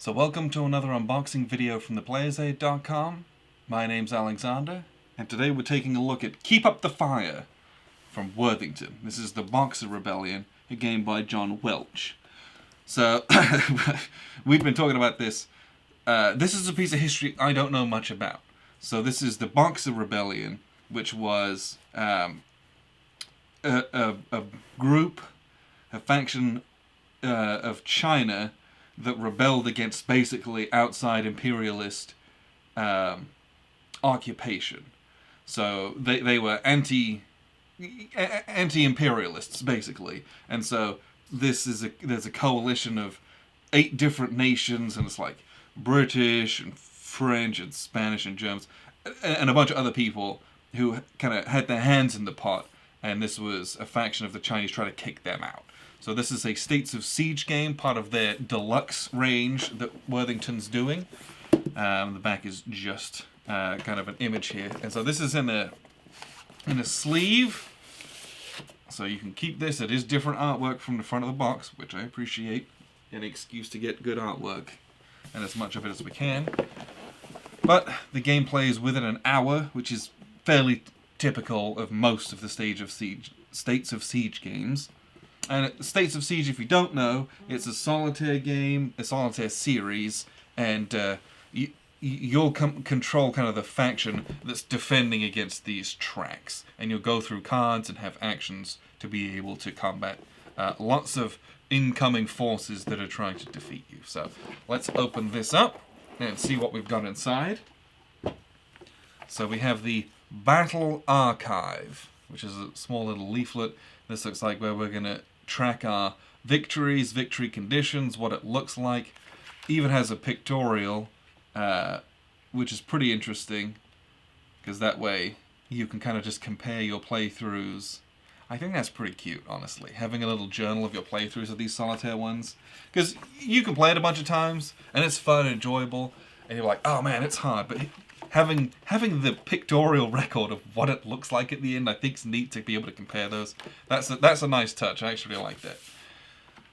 So welcome to another unboxing video from theplayersaid.com. My name's Alexander, and today we're taking a look at Keep Up the Fire from Worthington. This is the Boxer Rebellion, a game by John Welch. So, we've been talking about this. This is a piece of history I don't know much about. So this is the Boxer Rebellion, which was a group, a faction of China that rebelled against basically outside imperialist occupation. So they were anti-imperialists basically, and so there's a coalition of 8 different nations, and it's like British and French and Spanish and Germans and a bunch of other people who kind of had their hands in the pot, and this was a faction of the Chinese trying to kick them out. So this is a States of Siege game, part of their deluxe range that Worthington's doing. The back is just kind of an image here, and so this is in a sleeve. So you can keep this. It is different artwork from the front of the box, which I appreciate. An excuse to get good artwork, and as much of it as we can. But the game plays within an hour, which is fairly typical of most of the States of Siege games. And States of Siege, if you don't know, it's a solitaire game, a solitaire series, and you'll control kind of the faction that's defending against these tracks. And you'll go through cards and have actions to be able to combat lots of incoming forces that are trying to defeat you. So let's open this up and see what we've got inside. So we have the Battle Archive, which is a small little leaflet. This looks like where we're going to track our victories, victory conditions, what it looks like. Even has a pictorial, which is pretty interesting, because that way you can kind of just compare your playthroughs. I think that's pretty cute, honestly, having a little journal of your playthroughs of these solitaire ones, because you can play it a bunch of times, and it's fun and enjoyable, and you're like, oh man, it's hard, but having the pictorial record of what it looks like at the end, I think is neat to be able to compare those. That's a nice touch. I actually like that.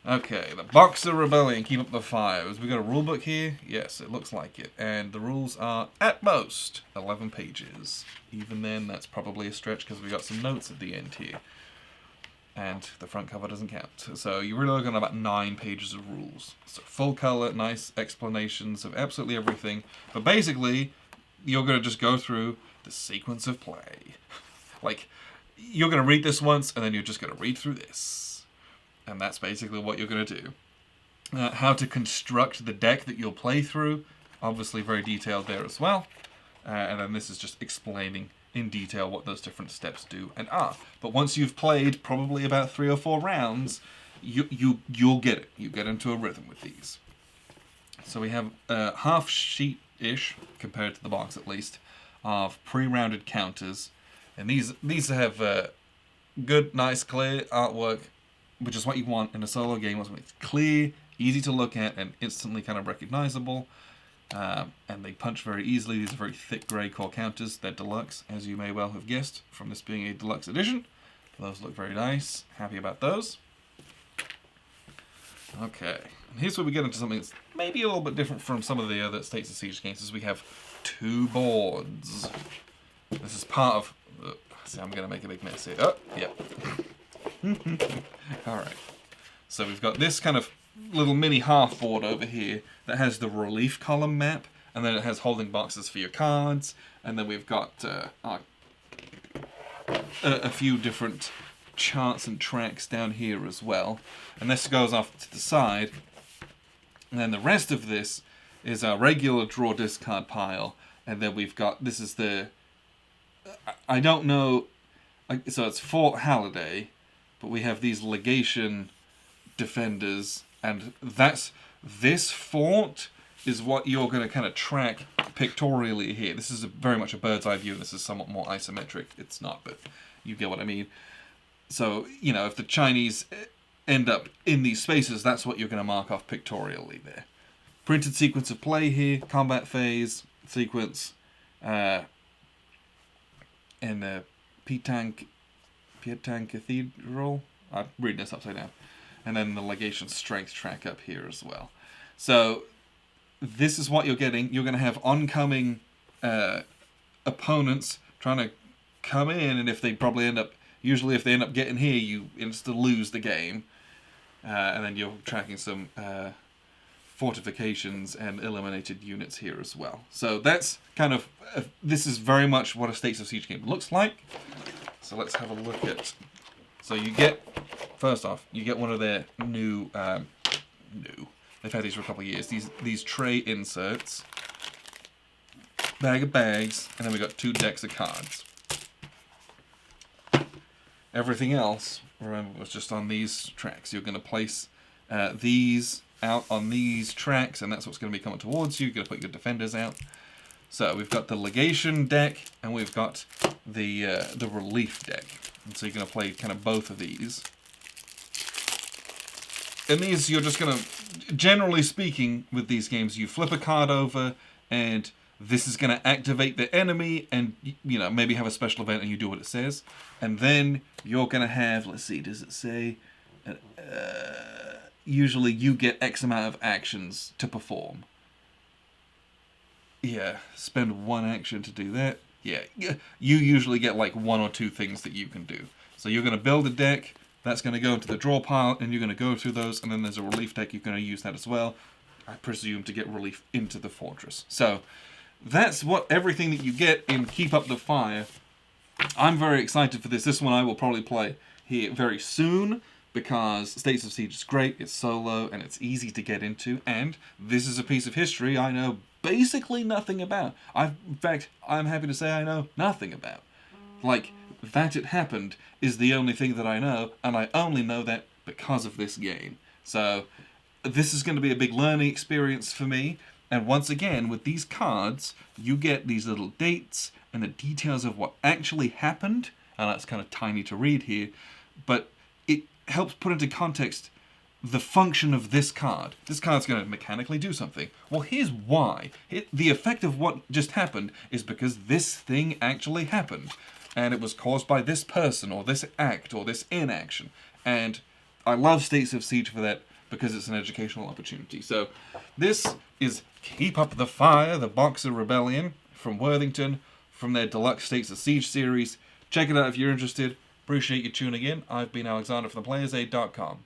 Okay, the Boxer Rebellion, Keep Up the Fire. We got a rulebook here? Yes, it looks like it. And the rules are, at most, 11 pages. Even then, that's probably a stretch because we got some notes at the end here. And the front cover doesn't count. So you're really looking at about 9 pages of rules. So full color, nice explanations of absolutely everything. But basically, you're going to just go through the sequence of play. Like, you're going to read this once, and then you're just going to read through this. And that's basically what you're going to do. How to construct the deck that you'll play through. Obviously very detailed there as well. And then this is just explaining in detail what those different steps do and are. But once you've played probably about 3 or 4 rounds, you'll get it. You get into a rhythm with these. So we have half sheet-ish, compared to the box at least, of pre-rounded counters. And these have good, nice, clear artwork, which is what you want in a solo game. It's clear, easy to look at, and instantly kind of recognizable. And they punch very easily. These are very thick grey core counters. They're deluxe, as you may well have guessed, from this being a deluxe edition. Those look very nice. Happy about those. Okay, and here's where we get into something that's maybe a little bit different from some of the other States of Siege games, is we have 2 boards. This is part of... see, I'm going to make a big mess here. Oh, yeah. Alright, so we've got this kind of little mini half board over here that has the relief column map, and then it has holding boxes for your cards, and then we've got a few different charts and tracks down here as well, and this goes off to the side, and then the rest of this is our regular draw discard pile, and then we've got, this is the, I don't know, so it's Fort Halliday, but we have these legation defenders, and this fort is what you're going to kind of track pictorially here. This is very much a bird's eye view. This is somewhat more isometric. It's not, but you get what I mean. So, you know, if the Chinese end up in these spaces, that's what you're going to mark off pictorially there. Printed sequence of play here, combat phase, sequence, and the Petang Cathedral. I'm reading this upside down. And then the legation strength track up here as well. So this is what you're getting. You're going to have oncoming opponents trying to come in, and if they usually if they end up getting here, you instantly lose the game. And then you're tracking some fortifications and eliminated units here as well. So that's kind of, this is very much what a States of Siege game looks like. So let's have a look at, so you get, first off, you get one of their new, they've had these for a couple of years, these tray inserts, bag of bags, and then we got 2 decks of cards. Everything else, remember, was just on these tracks. You're going to place these out on these tracks, and that's what's going to be coming towards you. You're going to put your defenders out. So we've got the legation deck, and we've got the relief deck. And so you're going to play kind of both of these. And these, you're just going to, generally speaking, with these games, you flip a card over, and this is going to activate the enemy, and, you know, maybe have a special event and you do what it says. And then you're going to have, let's see, does it say, usually you get X amount of actions to perform. Yeah, spend 1 action to do that. Yeah, you usually get like 1 or 2 things that you can do. So you're going to build a deck, that's going to go into the draw pile, and you're going to go through those, and then there's a relief deck, you're going to use that as well, I presume, to get relief into the fortress. So that's what everything that you get in Keep Up the Fire. I'm very excited for this. This one I will probably play here very soon, because States of Siege is great, it's solo, and it's easy to get into, and this is a piece of history I know basically nothing about. In fact, I'm happy to say I know nothing about. Like, that it happened is the only thing that I know, and I only know that because of this game. So, this is going to be a big learning experience for me. And once again, with these cards, you get these little dates and the details of what actually happened. And that's kind of tiny to read here, but it helps put into context the function of this card. This card's going to mechanically do something. Well, here's why. The effect of what just happened is because this thing actually happened. And it was caused by this person, or this act, or this inaction. And I love States of Siege for that, because it's an educational opportunity. So, this is Keep Up the Fire, the Boxer Rebellion, from Worthington, from their Deluxe States of Siege series. Check it out if you're interested. Appreciate you tuning in. I've been Alexander from theplayersaid.com.